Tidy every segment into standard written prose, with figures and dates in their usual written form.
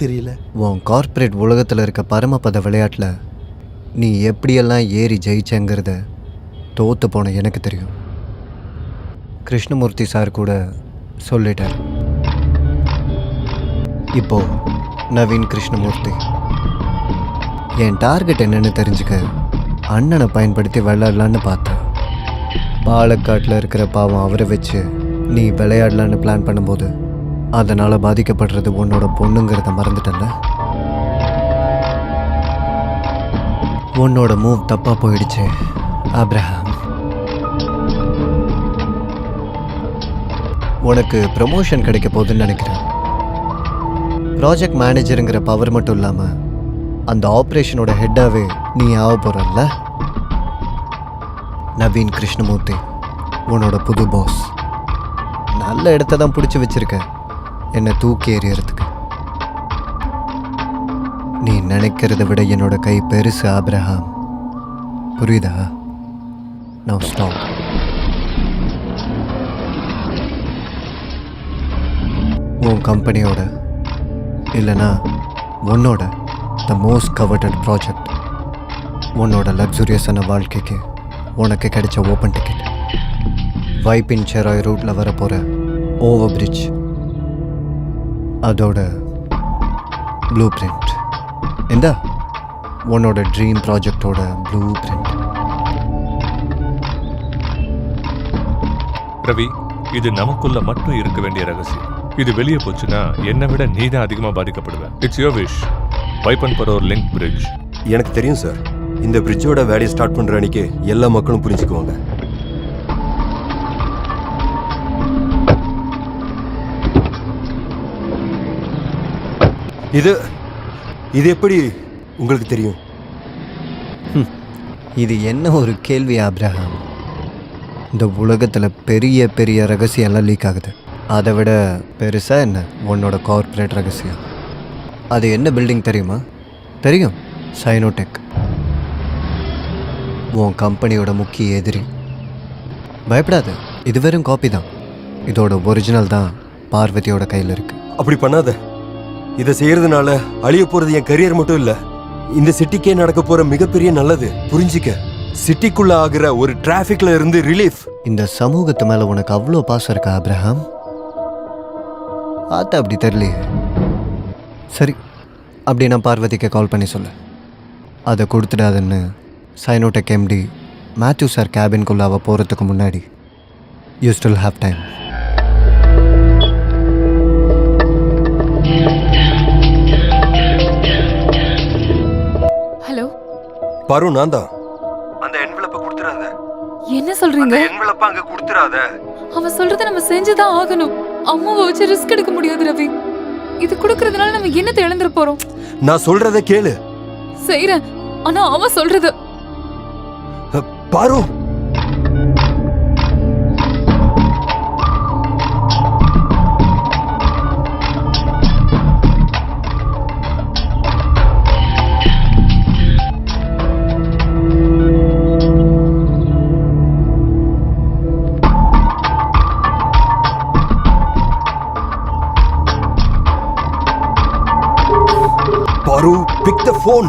தெரியல. உன் கார்ப்பரேட் உலகத்தில் இருக்க பரமபத விளையாட்டில் நீ எப்படியெல்லாம் ஏறி ஜெயிச்சங்கிறத தோற்று போன எனக்கு தெரியும். கிருஷ்ணமூர்த்தி சார் கூட சொல்லிட்டார். இப்போ நவீன் கிருஷ்ணமூர்த்தி என் டார்கெட் என்னன்னு தெரிஞ்சுக்க அண்ணனை பயன்படுத்தி விளையாடலான்னு பார்த்தேன். பாலக்காட்டில் இருக்கிற பாவம் அவரை வச்சு நீ விளையாடலான்னு பிளான் பண்ணும்போது அதனால் பாதிக்கப்படுறது உன்னோட பொண்ணுங்கிறத மறந்துட்டல. உன்னோட மூவ் தப்பாக போயிடுச்சு ஆப்ரஹாம். உனக்கு ப்ரமோஷன் கிடைக்க போகுதுன்னு நினைக்கிறேன். ப்ராஜெக்ட் மேனேஜருங்கிற பவர் மட்டும் இல்லாமல் அந்த ஆப்ரேஷனோட ஹெட்டாகவே நீ ஆக போகிறல்ல. நவீன் கிருஷ்ணமூர்த்தி உன்னோட புது பாஸ். நல்ல இடத்த தான் பிடிச்சி வச்சிருக்க என்னை தூக்கி எறியறதுக்கு. நீ நினைக்கிறத விட என்னோட கை பெருசு ஆப்ரஹாம், புரியுதா? Now stop. உன் கம்பெனியோட இல்லைனா உன்னோட த மோஸ்ட் கவர்டட் ப்ராஜெக்ட், உன்னோட லக்ஸுரியஸான வாழ்க்கைக்கு உனக்கு கிடைச்ச ஓப்பன் டிக்கெட், வைப்பின் செராய் ரூட்டில் வரப்போகிற ஓவர் பிரிட்ஜ், அதோட ப்ளூ பிரிண்ட். இந்த உன்னோட ட்ரீம் ப்ராஜெக்டோட ப்ளூ பிரிண்ட். ரவி, இது நமக்குள்ள மட்டும் இருக்க வேண்டிய ரகசியம். இது வெளியே போச்சுன்னா என்னை விட நீ தான் அதிகமாக பாதிக்கப்படுவேன். It's your wish. வைப்பன் பரோர் லிங்க் பிரிட்ஜ். எனக்கு தெரியும் சார். இந்த பிரிட்ஜோட வேலையை ஸ்டார்ட் பண்ற அன்னைக்கு எல்லா மக்களும் புரிஞ்சுக்குவாங்க. இது எப்படி உங்களுக்கு தெரியும்? இது என்ன ஒரு கேள்வி ஆப்ரஹாம்? இந்த உலகத்தில் பெரிய பெரிய ரகசியம்லாம் லீக் ஆகுது. அதை விட பெருசாக என்ன உன்னோட கார்ப்பரேட் ரகசியம். அது என்ன பில்டிங் தெரியுமா? தெரியும், சைனோடெக். உன் கம்பெனியோட முக்கிய எதிரி. பயப்படாத, இது வெறும் காப்பி தான். இதோட ஒரிஜினல் தான் பார்வதியோட கையில் இருக்கு. அப்படி பண்ணாத. இதை செய்யறதுனால அழிய போறது என் கரியர் மட்டும் இல்ல, இந்த சிட்டிக்கே நடக்க போற மிகப்பெரிய நல்லது. புரிஞ்சிக்க. சிட்டிக்குள்ள ஆகிற ஒரு டிராஃபிக்ல இருந்து ரிலீஃப். இந்த சமூகத்து மேல உனக்கு அவ்வளோ பாசம் இருக்கா ஆப்ரஹாம்? ஆத்தா அப்படி தெரியலையே. சரி, அப்படி நான் பார்வதிக்கு கால் பண்ணி சொல்ல, அதை கொடுத்துடாதுன்னு சைனோடெக் எம்டி மேத்யூ சார் கேபின்குள்ள அவள் போகிறதுக்கு முன்னாடி. You still have time. Hello பாரு, நான் தான். அந்த என்வலப்பை கொடுத்துறாத. என்ன சொல்றீங்க? என்வலப்பை அங்க கொடுத்துறாத. அவன் சொல்றத நம்ம செஞ்சுதான் ஆகணும். அம்மாவை வச்சு ரிஸ்க் எடுக்க முடியாது ரவி. இது கொடுக்கறதுனால நம்ம என்னத்தை இழந்துட போறோம்? நான் சொல்றத கேளு. செய்றேன், ஆனா அவன் சொல்றது. பாரு, Paru, pick the phone.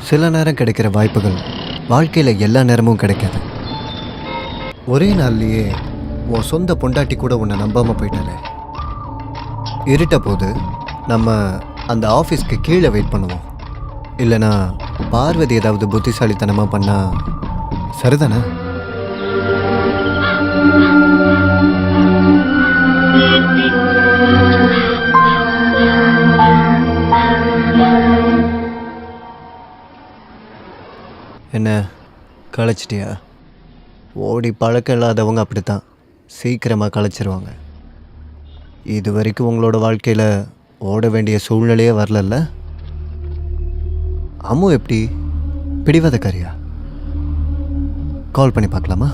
சில நேரம் கிடைக்கிற வாய்ப்புகள் வாழ்க்கையில் எல்லா நேரமும் கிடைக்காது. ஒரே நாள்லேயே உன் சொந்த பொண்டாட்டி கூட உன்னை நம்பாமல் போயிட்டாலே. இருட்ட போது நம்ம அந்த ஆஃபீஸ்க்கு கீழே வெயிட் பண்ணுவோம். இல்லைனா பார்வதி ஏதாவது புத்திசாலித்தனமாக பண்ணால் சரிதானே? என்ன களைச்சிட்டியா? ஓடி பழக்கம் இல்லாதவங்க அப்படித்தான், சீக்கிரமாக களைச்சிருவாங்க. இது வரைக்கும் உங்களோட வாழ்க்கையில் ஓட வேண்டிய சூழ்நிலையே வரலல்ல? அம்மு எப்படி பிடிவாதக்காரியா? கால் பண்ணி பார்க்கலாமா?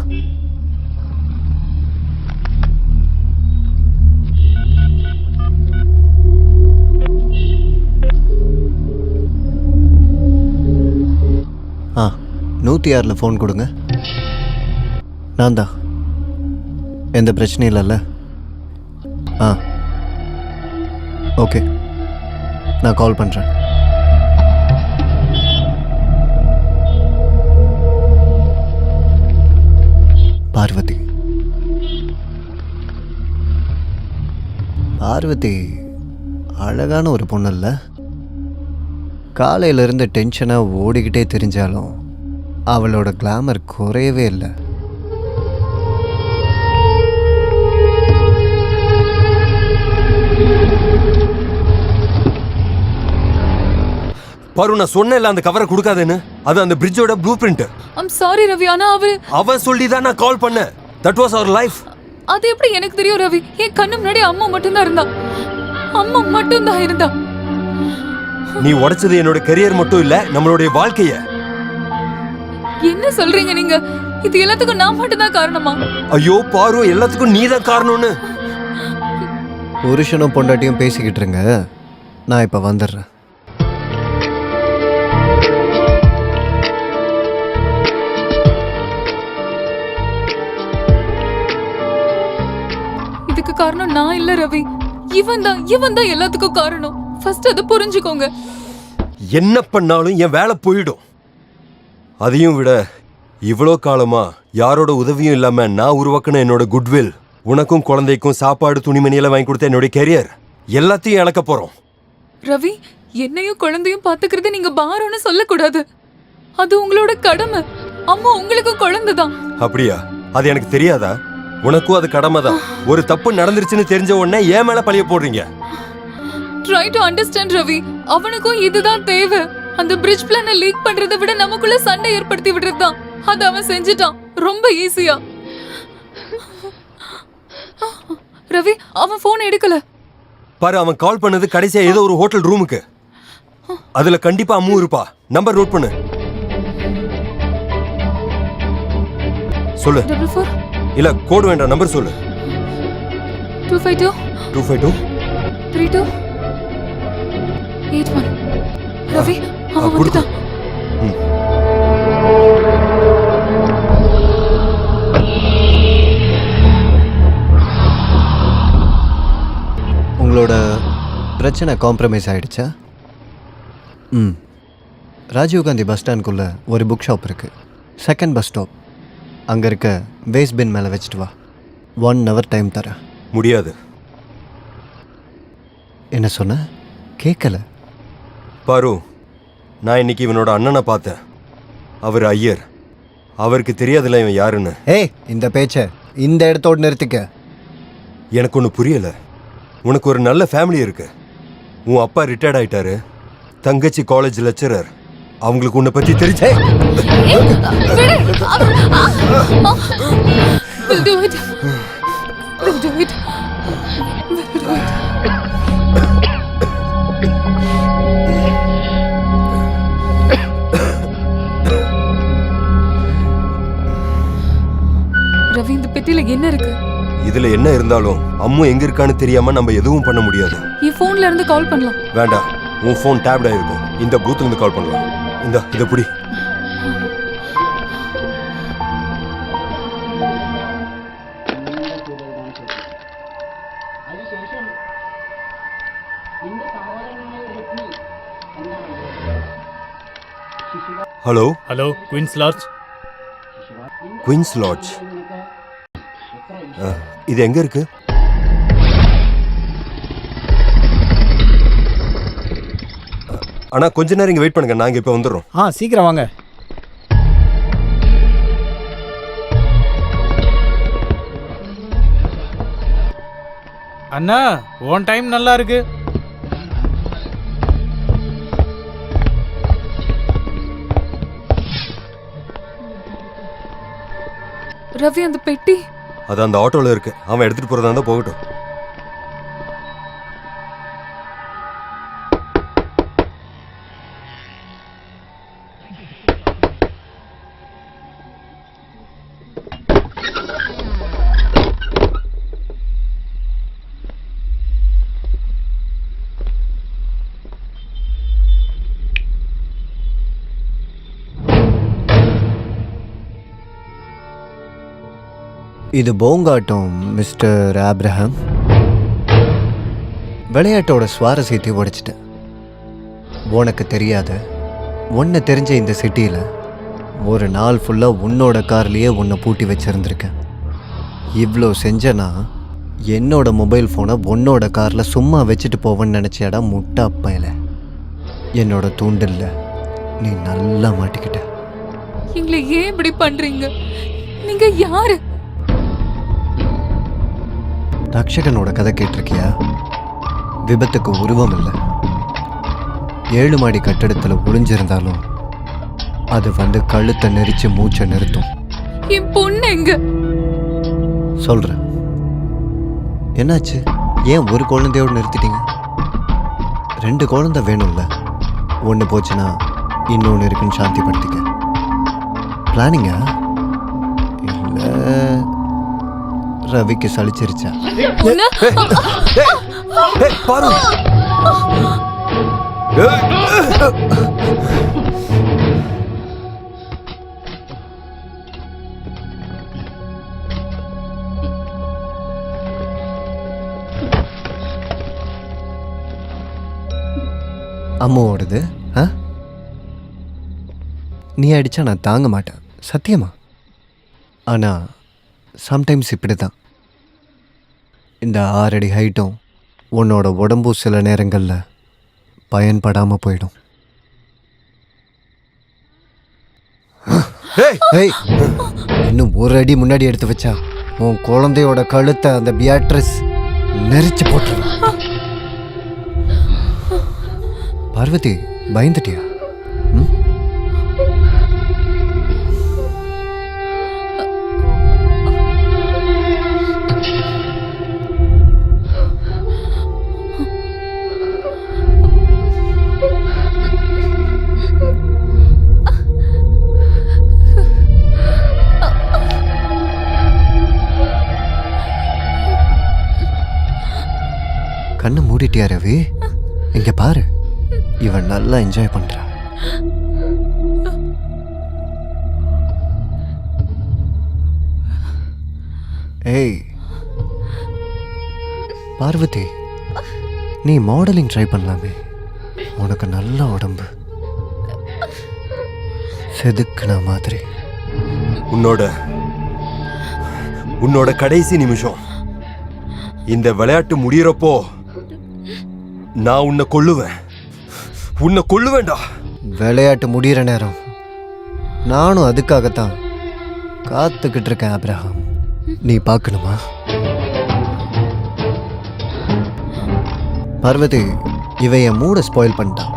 ஆ 106 ஃபோன் கொடுங்க. நான் தான். எந்த பிரச்சனையும் இல்லைல்ல? ஆ ஓகே, நான் கால் பண்ணுறேன். பார்வதி. பார்வதி அழகான ஒரு பொண்ணு இல்லை? காலையிலேருந்து டென்ஷனாக ஓடிக்கிட்டே தெரிஞ்சாலும் அவளோட கிளாமர் குறையவே இல்லை. பாரு, நான் சொன்னேன்ல அந்த கவரை கொடுக்காதேன்னு. அது அந்த பிரிட்ஜோட blueprint. I'm sorry Ravi, ஆனா அவன் சொல்லி தான் நான் கால் பண்ணேன். That was our life. அது எப்படி எனக்கு தெரியும் ரவி? என் கண்ணு முன்னாடி அம்மா மட்டும்தான் இருந்தா. அம்மா மட்டும்தான் இருந்தா. நீ உடைச்சது என்னோட கரியர் மட்டும் இல்ல, நம்மளுடைய வாழ்க்கைய. என்ன சொல்றீங்க நீங்க? இது எல்லாத்துக்கும் நான் மட்டும்தான் காரணமா? ஐயோ பாரு, எல்லாத்துக்கும் நீதான் காரணம்னு. புருஷனும் பொண்டாட்டியும் பேசிக்கிட்டு இருங்க, நான் இப்போ வந்துடுறேன். இதுக்கு காரணம் நான் இல்ல ரவி. இவன் தான் எல்லாத்துக்கும் காரணம். ஃபர்ஸ்ட் அதை புரிஞ்சுக்கோங்க. என்ன பண்ணாலும் என் வேலை போயிடும். அதையும் விட இவ்வளோ காலமா யாரோட உதவியும் இல்லாம நான் உருவாக்கின என்னோட குட்வில், உனக்கும் குழந்தைக்கும் சாப்பாடு துணிமணியெல்லாம் வாங்கி கொடுத்த என்னோட கெரியர் எல்லாத்தையும் இழக்க போறோம். ரவி, என்னையும் குழந்தையும் பாத்துக்கிறது நீங்க பாரம்னு சொல்லக்கூடாது. அது உங்களோட கடமை. அம்மா உங்களுக்கு குழந்தைதான். அப்படியா? அது எனக்கு தெரியாதா? உனக்கும் அது கடமை தான். ஒரு தப்பு நடந்துருச்சுன்னு தெரிஞ்ச உடனே ஏன் மேல பழிய போடுறீங்க? Try to understand Ravi. அவனுக்கும் இதுதான் தேவை. அந்த பிரிட்ஜ் பிளானை லீக் பண்றதை விட நமக்குள்ள சண்டை ஏற்படுத்தி விடுறதுதான். அது அவன் செஞ்சுட்டான், ரொம்ப ஈஸியா. ரவி, அவன் போன் எடுக்கல. பாரு, அவன் கால் பண்ணது கடைசியா ஏதோ ஒரு ஹோட்டல் ரூமுக்கு. அதுல கண்டிப்பா அம்மு இருப்பா. நம்பர் நோட் பண்ணு. சொல்லு. 44 இல்ல, கோட் வேண்டாம், நம்பர் சொல்லு. 252 252 32 81. ரவி, அவன் கொடுத்து. வந்துட்டான். உங்களோட பிரச்சனை காம்ப்ரமைஸ் ஆகிடுச்சா? ராஜீவ்காந்தி பஸ் ஸ்டாண்ட்குள்ளே ஒரு புக் ஷாப் இருக்குது. Second bus stop. அங்கே இருக்க வேஸ்ட் பின் மேலே வச்சுட்டு வா. 1 hour டைம் தரேன். முடியாது. என்ன சொன்ன? கேட்கல. பாரு, நான் இன்னைக்கு இவனோட அண்ணனை பார்த்தேன். அவர் ஐயர். அவருக்கு தெரியாதுல்ல இவன் யாருன்னு. ஏய், இந்த பேச்சை இந்த இடத்தோடு நிறுத்திக்க. எனக்கு ஒன்று புரியல. உனக்கு ஒரு நல்ல ஃபேமிலி இருக்கு. உன் அப்பா ரிட்டையர்ட் ஆயிட்டாரு. தங்கச்சி காலேஜ் லெக்சரர். அவங்களுக்கு உன்னை பத்தி தெரிஞ்சே. We'll do it. We'll do it. We'll do it. Ravi, இந்த பெட்டியில என்ன இருக்கு? இதுல என்ன இருந்தாலும் அம்மு எங்க இருக்கான்னு தெரியாம நம்ம எதுவும் பண்ண முடியாது. என் போன்ல இருந்து கால் பண்ணலாம். வேண்டாம், உன் ஃபோன் டேப்ட் ஆயிருக்கும். இந்த பூத்ல இருந்து கால் பண்ணலாம். இத புடி. Hello. Hello, Queens Lodge. Queens Lodge. இது எங்க இருக்கு? ஆனா கொஞ்ச நேரம் இங்க வெயிட் பண்ணுங்க, நாங்க இப்ப வந்துடுறோம். சீக்கிரம் வாங்க. அண்ணா, உன் டைம் நல்லா இருக்கு. ரவி, அந்த பெட்டி அது அந்த ஆட்டோல இருக்கு. அவன் எடுத்துட்டு போறதா இருந்தா போகட்டும். இது போங்காட்டம் மிஸ்டர் ஆப்ரஹாம். விளையாட்டோட சுவாரஸ்யத்தை உடைச்சிட்டேன். உனக்கு தெரியாத உன்னை தெரிஞ்ச இந்த சிட்டியில் ஒரு நாள் ஃபுல்லாக உன்னோட கார்லேயே உன்னை பூட்டி வச்சுருந்துருக்கேன். இவ்வளோ செஞ்சனா என்னோட மொபைல் ஃபோனை உன்னோட காரில் சும்மா வச்சுட்டு போவேன்னு நினச்சியாடா முட்டா பயல. என்னோட தூண்டில்ல நீ நல்லா மாட்டிக்கிட்ட. எங்களை ஏன் இப்படி பண்றீங்க? நீங்க யாரு? ரக்ஷகனோட கதை கேட்டிருக்கியா? விபத்துக்கு உருவம் இல்லை. 7 மாடி கட்டடத்தில் ஒளிஞ்சிருந்தாலும் அது வந்து கழுத்தை நெரிச்சு மூச்சை நிறுத்தும். என் பொண்ணு எங்க? சொல்கிறேன். என்னாச்சு? ஏன் ஒரு குழந்தையோடு நிறுத்திட்டீங்க? 2 குழந்தை வேணும்ல. ஒன்று போச்சுன்னா இன்னொன்று இருக்குன்னு சாந்திப்படுத்திக்க. பிளானிங்கா இல்லை ரவிக்கு சலிச்சிருச்சா? உன்னை- ஏய், பாரு. அம்மாவோடது. ஆ, நீ அடித்தா நான் தாங்க மாட்டேன், சத்தியமா. ஆனால் சம்டைம்ஸ் இப்படி தான். இந்த 6 அடி ஹைட்டும் உன்னோட உடம்பும் சில நேரங்களில் பயன்படாமல் போயிடும். ஏய், ஏய், இன்னும் 1 அடி முன்னாடி எடுத்து வச்சா உன் குழந்தையோட கழுத்தை அந்த பியாட்ரிஸ் நெரிச்சு போட்டுருவான். பார்வதி, பயந்துட்டியா? ம்? கண்ணை மூடிட்டியா ரவி? இங்க பாரு, இவன் நல்லா என்ஜாய் பண்றா. ஏய் பார்வதி, நீ மாடலிங் ட்ரை பண்ணலாமே. உனக்கு நல்ல உடம்பு, செதுக்குன மாதிரி. உன்னோட கடைசி நிமிஷம் இந்த விளையாட்டு முடியறப்போ நான் உன்னை கொல்லுவேன்டா. விளையாட்டு முடிகிற நேரம் நானும் அதுக்காகத்தான் காத்துக்கிட்டு இருக்கேன் ஆப்ரஹாம். நீ பார்க்கணுமா? பார்வதி, இவன் என் மூடை ஸ்பாயில் பண்ணிட்டான்.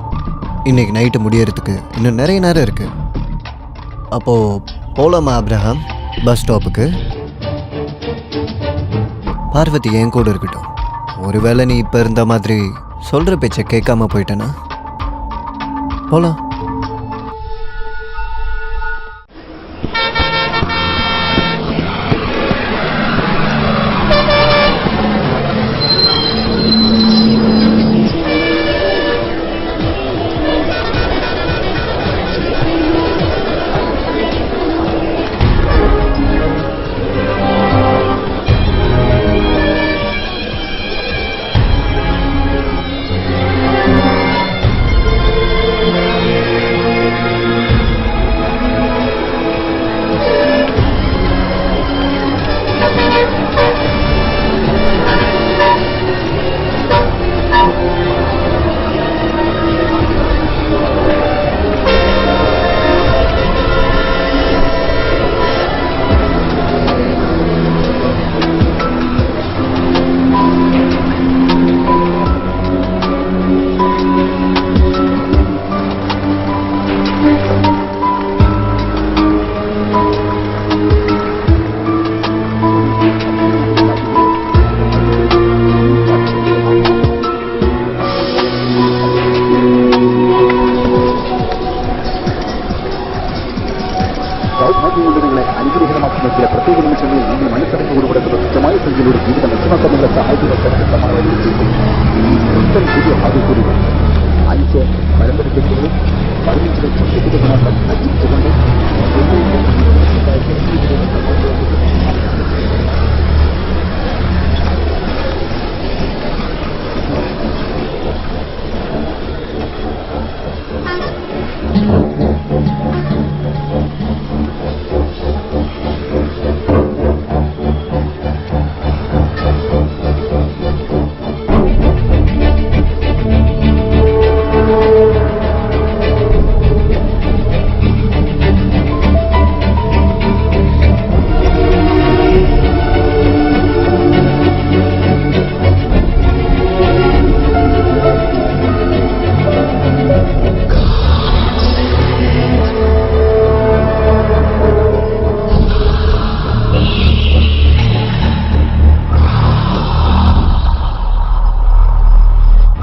இன்னைக்கு நைட்டு முடியறதுக்கு இன்னும் நிறைய நேரம் இருக்கு. அப்போ போலாமா ஆப்ரஹாம் பஸ் ஸ்டாப்புக்கு? பார்வதி என் கூட இருக்கட்டும். ஒருவேளை நீ இப்போ இருந்த மாதிரி சொல்கிற பேச்சை கேட்காம போயிட்டேன்னா போலாம்.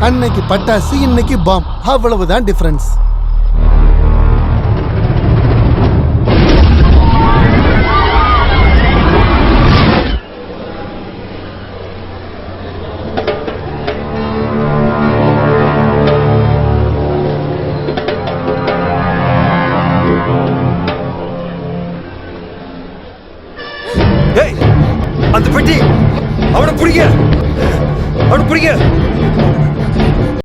அன்னைக்கு பட்டாசு இன்னைக்கு பாம், அவ்வளவுதான் டிஃபரன்ஸ். ஏய், அந்த பெட்டி அவனை பிடிங்க, அவனை பிடிங்க.